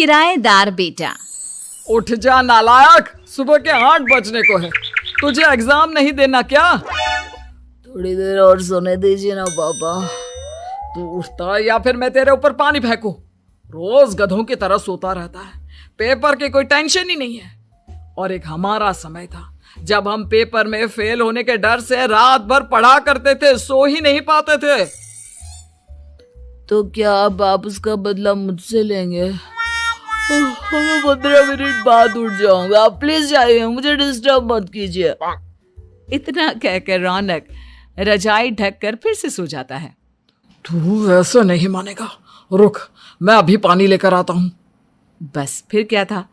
किराएदार बेटा। उठ जा नालायक, सुबह के 8 बजने को है। तुझे एग्जाम नहीं देना क्या? थोड़ी देर और सोने दीजिए ना पापा। तू उठता या फिर मैं तेरे ऊपर पानी फेंकूं? रोज गधों की तरह सोता रहता है। पेपर की कोई टेंशन ही नहीं है। और एक हमारा समय था जब हम पेपर में फेल होने के डर से रात भर पढ़ा करते थे, सो ही नहीं पाते थे। तो क्या अब आप उसका बदला मुझसे लेंगे? मैं 15 मिनट बाद उठ जाऊंगा, आप प्लीज जाइए, मुझे डिस्टर्ब मत कीजिए। इतना कहकर रौनक रजाई ढककर फिर से सो जाता है। तू वैसे नहीं मानेगा, रुक मैं अभी पानी लेकर आता हूँ। बस फिर क्या था,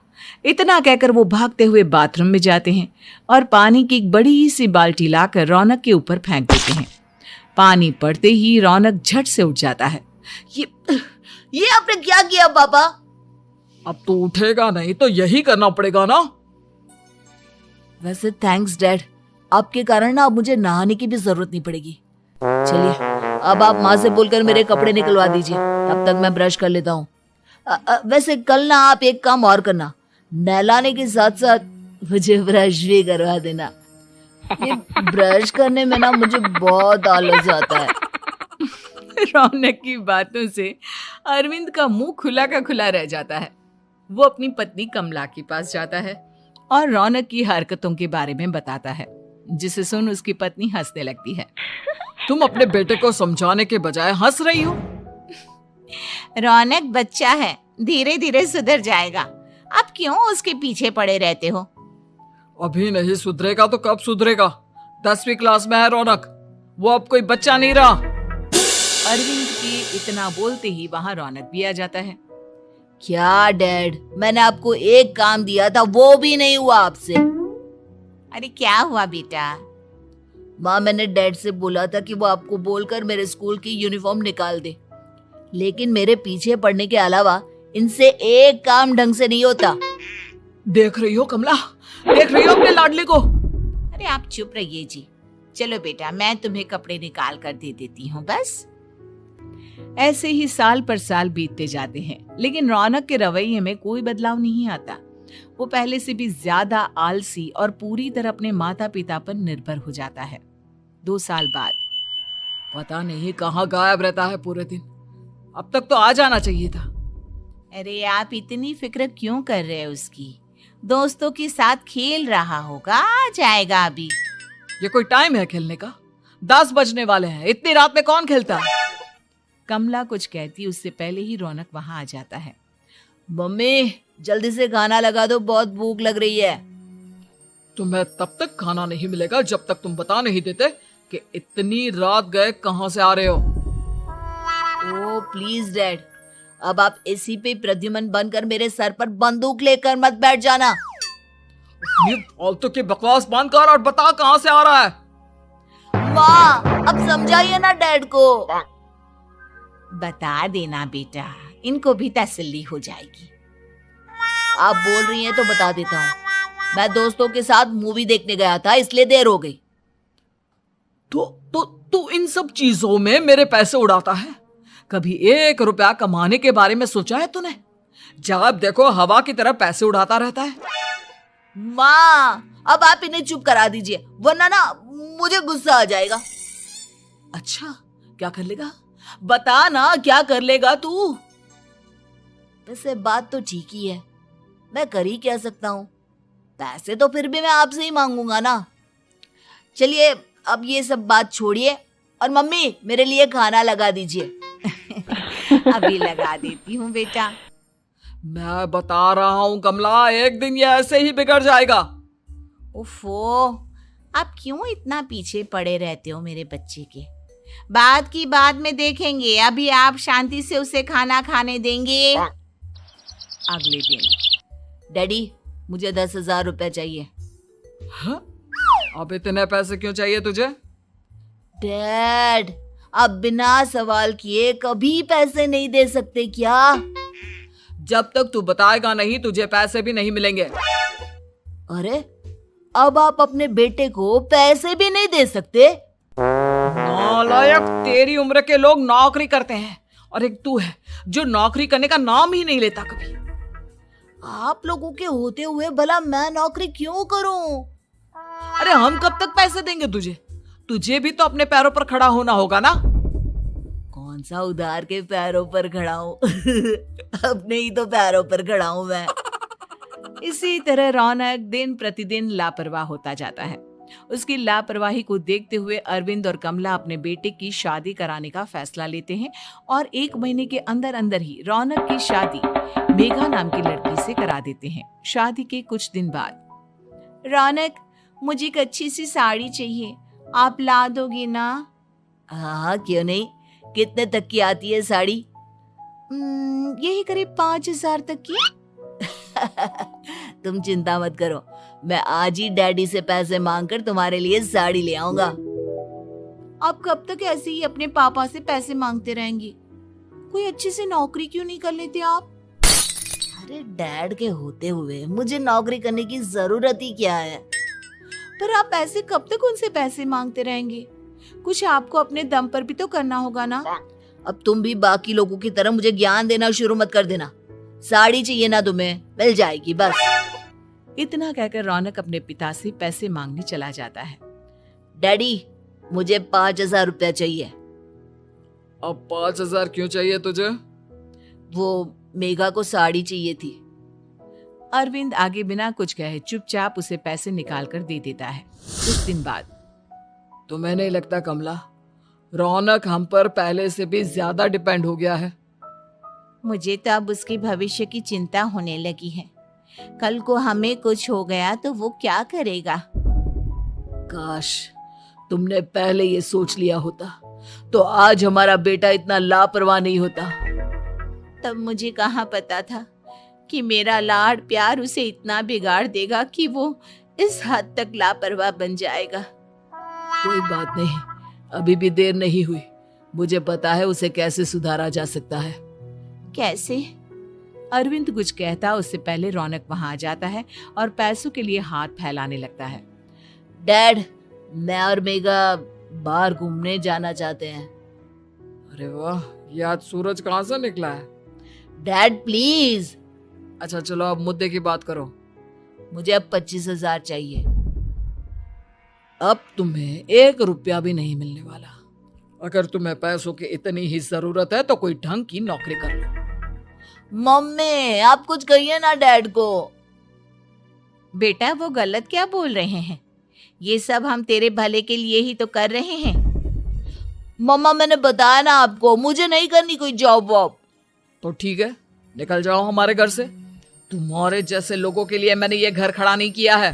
इतना कहकर वो भागते हुए बाथरूम में जाते हैं और पानी की एक बड़ी सी बाल्टी लाकर रौनक के ऊपर फेंक देते हैं। पानी पड़ते ही रौनक झट से उठ जाता है। ये आपने क्या किया पापा? अब तो उठेगा नहीं तो यही करना पड़ेगा ना। वैसे थैंक्स डैड, आपके कारण ना अब मुझे नहाने की भी जरूरत नहीं पड़ेगी। चलिए अब आप माँ से बोलकर मेरे कपड़े निकलवा दीजिए, तब तक मैं ब्रश कर लेता हूँ। वैसे कल ना आप एक काम और करना, नहलाने के साथ साथ मुझे ब्रश भी करवा देना। ये ब्रश करने में ना मुझे बहुत आलस आता है। रौनक की बातों से अरविंद का मुंह खुला का खुला रह जाता है। वो अपनी पत्नी कमला के पास जाता है और रौनक की हरकतों के बारे में बताता है, जिसे सुन उसकी पत्नी हंसने लगती है। तुम अपने बेटे को समझाने के बजाय हंस रही हो। रौनक बच्चा है, धीरे धीरे सुधर जाएगा। आप क्यों उसके पीछे पड़े रहते हो? अभी नहीं सुधरेगा तो कब सुधरेगा? 10वीं क्लास में है रौनक, वो अब कोई बच्चा नहीं रहा। अरविंद के इतना बोलते ही वहां रौनक भी आ जाता है। क्या डैड, मैंने आपको एक काम दिया था, वो भी नहीं हुआ आपसे। अरे क्या हुआ बेटा? माँ, मैंने डैड से बोला था कि वो आपको बोलकर मेरे स्कूल की यूनिफॉर्म निकाल दे, लेकिन मेरे पीछे पड़ने के अलावा इनसे एक काम ढंग से नहीं होता। देख रही हो कमला, देख रही हो अपने लाडले को? अरे आप चुप रहिए जी। चलो बेटा, मैं तुम्हें कपड़े निकाल कर दे देती हूँ। बस ऐसे ही साल पर साल बीतते जाते हैं, लेकिन रौनक के रवैये में कोई बदलाव नहीं आता। वो पहले से भी ज्यादा आलसी और पूरी तरह अपने माता पिता पर निर्भर हो जाता है। 2 साल बाद पता नहीं कहाँ गायब रहता है पूरे दिन। अब तक तो आ जाना चाहिए था। अरे आप इतनी फिक्र क्यों कर रहे हैं उसकी? दोस्तों के साथ खेल रहा होगा, आ जाएगा अभी। ये कोई टाइम है खेलने का? 10 बजने वाले हैं, इतनी रात में कौन खेलता है? कमला कुछ कहती उससे पहले ही रौनक वहां आ जाता है। मम्मी जल्दी से खाना लगा दो, बहुत भूख लग रही है। तुम्हें तब तक खाना नहीं मिलेगा जब तक तुम बता नहीं देते कि इतनी रात गए कहां से आ रहे हो। ओ प्लीज डैड, अब आप एसी पे प्रद्युमन बनकर मेरे सर पर बंदूक लेकर मत बैठ जाना। ये फालतू की बकवास बंद कर और बता कहां से आ रहा है। माँ अब समझाइए ना डैड को। बता देना बेटा, इनको भी तसल्ली हो जाएगी। आप बोल रही हैं तो बता देता हूँ। मैं दोस्तों के साथ मूवी देखने गया था, इसलिए देर हो गई। तो इन सब चीजों में मेरे पैसे उड़ाता है। कभी 1 रुपया कमाने के बारे में सोचा है तूने? जब देखो हवा की तरह पैसे उड़ाता रहता है। माँ अब आप इन्हें चुप करा दीजिए, वरना ना मुझे गुस्सा आ जाएगा। अच्छा क्या कर लेगा? बता ना क्या कर लेगा तू? वैसे बात तो ठीक ही है, मैं कर ही क्या सकता हूँ। पैसे तो फिर भी मैं आपसे ही मांगूंगा ना। चलिए अब ये सब बात छोड़िए और मम्मी मेरे लिए खाना लगा दीजिए। अभी लगा देती हूँ बेटा। मैं बता रहा हूँ कमला, एक दिन ये ऐसे ही बिगड़ जाएगा। ओफो, आप क्यों इतना पीछे पड़े रहते हो मेरे बच्चे के? बाद की बात में देखेंगे, अभी आप शांति से उसे खाना खाने देंगे। अगले दिन, डैडी मुझे 10,000 रुपए चाहिए। हाँ? अब इतने पैसे क्यों चाहिए तुझे? डैड आप बिना सवाल किए कभी पैसे नहीं दे सकते क्या? जब तक तू बताएगा नहीं तुझे पैसे भी नहीं मिलेंगे। अरे अब आप अपने बेटे को पैसे भी नहीं दे सकते? नालायक, तेरी उम्र के लोग नौकरी करते हैं और एक तू है जो नौकरी करने का नाम ही नहीं लेता कभी। आप लोगों के होते हुए भला मैं नौकरी क्यों करूं? अरे हम कब तक पैसे देंगे तुझे? तुझे भी तो अपने पैरों पर खड़ा होना होगा ना। कौन सा उधार के पैरों पर खड़ा हूं? अपने ही तो पैरों पर खड़ा हूं मैं। इसी तरह रौनक दिन प्रतिदिन लापरवाह होता जाता है। उसकी लापरवाही को देखते हुए अरविंद और कमला अपने बेटे की शादी कराने का फैसला लेते हैं और 1 महीने के अंदर अंदर ही रौनक की शादी मेघा नाम की लड़की से करा देते हैं। शादी के कुछ दिन बाद, रौनक, मुझे एक अच्छी सी साड़ी चाहिए, आप ला दोगी ना? हाँ, क्यों नहीं। कितने तक की आती है साड़ी? यही करीब 5,000 तक की। तुम चिंता मत करो, मैं आज ही डैडी से पैसे मांगकर तुम्हारे लिए साड़ी ले आऊंगा। आप कब तक ऐसे ही अपने पापा से पैसे मांगते रहेंगी? कोई अच्छी सी नौकरी क्यों नहीं कर लेते आप? अरे डैड के होते हुए मुझे नौकरी करने की जरूरत ही क्या है? पर आप ऐसे कब तक उनसे पैसे मांगते रहेंगे? कुछ आपको अपने दम पर भी तो करना होगा ना। अब तुम भी बाकी लोगों की तरह मुझे ज्ञान देना शुरू मत कर देना। साड़ी चाहिए ना तुम्हें, मिल जाएगी बस। इतना कहकर रौनक अपने पिता से पैसे मांगने चला जाता है। डैडी, मुझे 5,000 रुपया चाहिए। अब 5,000 क्यों चाहिए तुझे? वो मेघा को साड़ी चाहिए थी। अरविंद आगे बिना कुछ कहे चुपचाप उसे पैसे निकाल कर दे देता है। कुछ दिन बाद, तुम्हें नहीं लगता कमला, रौनक हम पर पहले से भी ज्यादा डिपेंड हो गया है? मुझे तो अब उसके भविष्य की चिंता होने लगी है। कल को हमें कुछ हो गया तो वो क्या करेगा? काश तुमने पहले ये सोच लिया होता तो आज हमारा बेटा इतना लापरवाह नहीं होता। तब मुझे कहाँ पता था कि मेरा लाड प्यार उसे इतना बिगाड़ देगा कि वो इस हद तक लापरवाह बन जाएगा। कोई बात नहीं, अभी भी देर नहीं हुई। मुझे पता है उसे कैसे सुधारा जा सकता है। कैसे? अरविंद कुछ कहता उससे पहले रौनक वहां आ जाता है और पैसों के लिए हाथ फैलाने लगता है। डैड, मैं और मेघा बाहर घूमने जाना चाहते हैं। अरे वाह, ये आज सूरज कहाँ से निकला है? Dad please. अच्छा चलो अब मुद्दे की बात करो। मुझे अब 25,000 चाहिए। अब तुम्हें 1 रुपया भी नहीं मिलने वाला। अगर तुम्हें पैसों की इतनी ही जरूरत है तो कोई ढंग की नौकरी कर लो। मम्मी, आप कुछ कहिए ना डैड को। बेटा, वो गलत क्या बोल रहे हैं? ये सब हम तेरे भले के लिए ही तो कर रहे हैं। मम्मा, मैंने बताया ना आपको, मुझे नहीं करनी कोई जॉब वॉब। तो ठीक है, निकल जाओ हमारे घर से। तुम्हारे जैसे लोगों के लिए मैंने ये घर खड़ा नहीं किया है।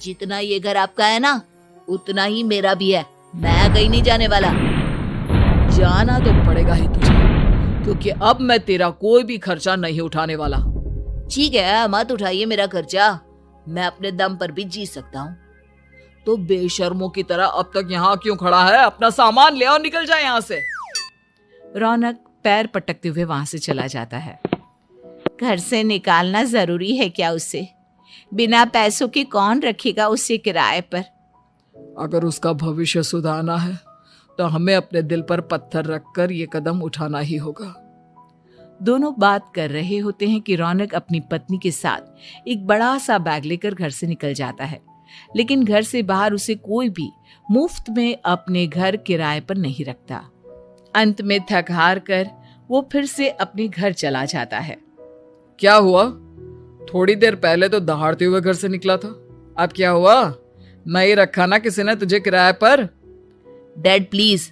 जितना ये घर आपका है ना, उतना ही मेरा भी है। मैं कहीं नहीं जाने वाला। जाना तो पड़ेगा ही तुझे, क्योंकि अब मैं तेरा कोई भी खर्चा नहीं उठाने वाला। ठीक है, मत उठाइए मेरा खर्चा, मैं अपने दम पर भी जी सकता हूँ। तो बेशर्मों की तरह अब तक यहाँ क्यों खड़ा है? अपना सामान ले और निकल जाए यहाँ से। रौनक पैर पटकते हुए वहां से चला जाता है। घर से निकालना जरूरी है क्या उसे? बिना पैसों के कौन रखेगा उसे किराए पर? अगर उसका भविष्य सुधारना है तो हमें अपने दिल पर पत्थर रखकर ये कदम उठाना ही होगा। दोनों बात कर रहे होते हैं कि रौनक अपनी पत्नी के साथ एक बड़ा सा बैग लेकर घर से निकल जाता है, लेकिन घर से बाहर उसे कोई भी मुफ्त में अपने घर किराए पर नहीं रखता। अंत में थक हार कर वो फिर से अपने घर चला जाता है। क्या हुआ? थोड़ी देर पहले तो दहाड़ते हुए घर से निकला था, अब क्या हुआ? नहीं रखा ना किसी ने तुझे किराए पर? डैड प्लीज,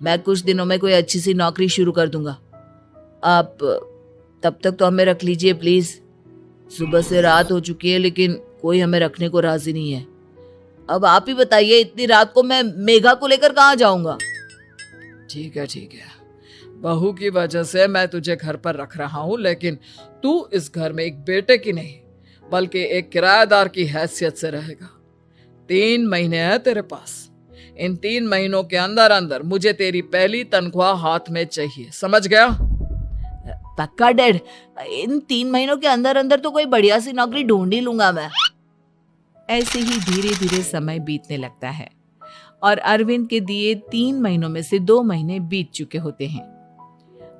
मैं कुछ दिनों में कोई अच्छी सी नौकरी शुरू कर दूंगा। आप तब तक तो हमें रख लीजिए प्लीज। सुबह से रात हो चुकी है लेकिन कोई हमें रखने को राजी नहीं है। अब आप ही बताइए, इतनी रात को मैं मेघा को लेकर कहाँ जाऊंगा? ठीक है ठीक है, बहू की वजह से मैं तुझे घर पर रख रहा हूँ, लेकिन तू इस घर में एक बेटे की नहीं बल्कि एक किराएदार की हैसियत से रहेगा। 3 महीने हैं तेरे पास। इन 3 महीनों के अंदर अंदर मुझे तेरी पहली तनख्वाह हाथ में चाहिए, समझ गया? पक्का डैड, इन 3 महीनों के अंदर अंदर तो कोई बढ़िया सी नौकरी ढूंढ ही लूंगा मैं। ऐसे ही धीरे धीरे समय बीतने लगता है और अरविंद के दिए 3 महीनों में से 2 महीने बीत चुके होते हैं।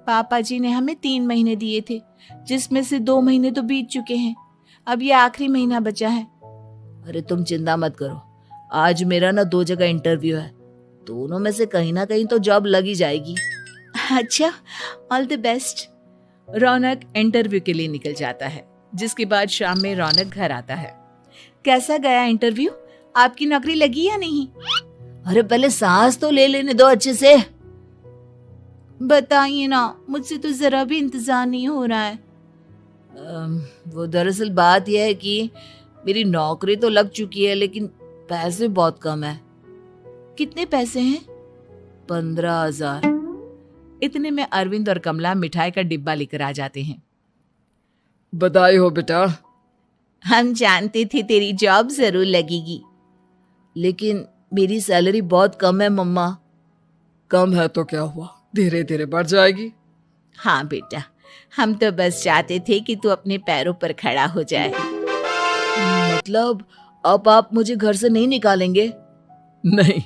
पापा जी ने हमें 3 महीने दिए थे, जिसमें से 2 महीने तो बीत चुके हैं। अब ये आखिरी महीना बचा है। अरे तुम चिंता मत करो, आज मेरा ना 2 जगह इंटरव्यू है, दोनों में से कहीं ना कहीं तो जॉब लग ही जाएगी। अच्छा, all the best. Raunak interview के लिए निकल जाता है, जिसके बाद शाम में रौनक घर आता है। कैसा गया इंटरव्यू? आपकी नौकरी लगी या नहीं? अरे पहले सांस तो ले लेने दो अच्छे से। बताइए ना, मुझसे तो जरा भी इंतजार नहीं हो रहा है। वो दरअसल बात यह है कि मेरी नौकरी तो लग चुकी है, लेकिन पैसे बहुत कम है। कितने पैसे हैं? 15,000। इतने में अरविंद और कमला मिठाई का डिब्बा लेकर आ जाते हैं। बधाई हो बेटा। हम जानते थे तेरी जॉब जरूर लगेगी। लेकिन मेरी सैलरी बहुत कम है मम्मा। कम है तो क्या हुआ, धीरे धीरे बढ़ जाएगी। हाँ बेटा, हम तो बस चाहते थे कि तू अपने पैरों पर खड़ा हो जाए। मतलब अब आप मुझे घर से नहीं निकालेंगे? नहीं,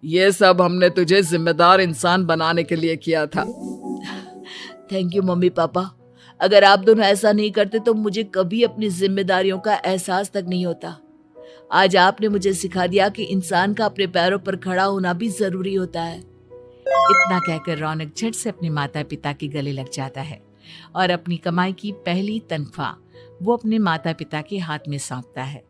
ये सब हमने तुझे जिम्मेदार इंसान बनाने के लिए किया था। Thank you mummy papa. अगर आप दोनों ऐसा नहीं करते तो मुझे कभी अपनी जिम्मेदारियों का एहसास तक नहीं होता। आज आपने मुझे सिखा दिया कि इंसान का अपने पैरों पर खड़ा होना भी जरूरी होता है। इतना कहकर रौनक झट से अपने माता पिता के गले लग जाता है और अपनी कमाई की पहली तनख्वाह वो अपने माता पिता के हाथ में सौंपता है।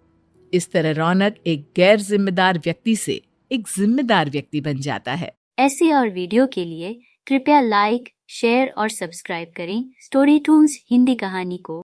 इस तरह रौनक एक गैर जिम्मेदार व्यक्ति से एक जिम्मेदार व्यक्ति बन जाता है। ऐसी और वीडियो के लिए कृपया लाइक, शेयर और सब्सक्राइब करें स्टोरी टून्स हिंदी कहानी को।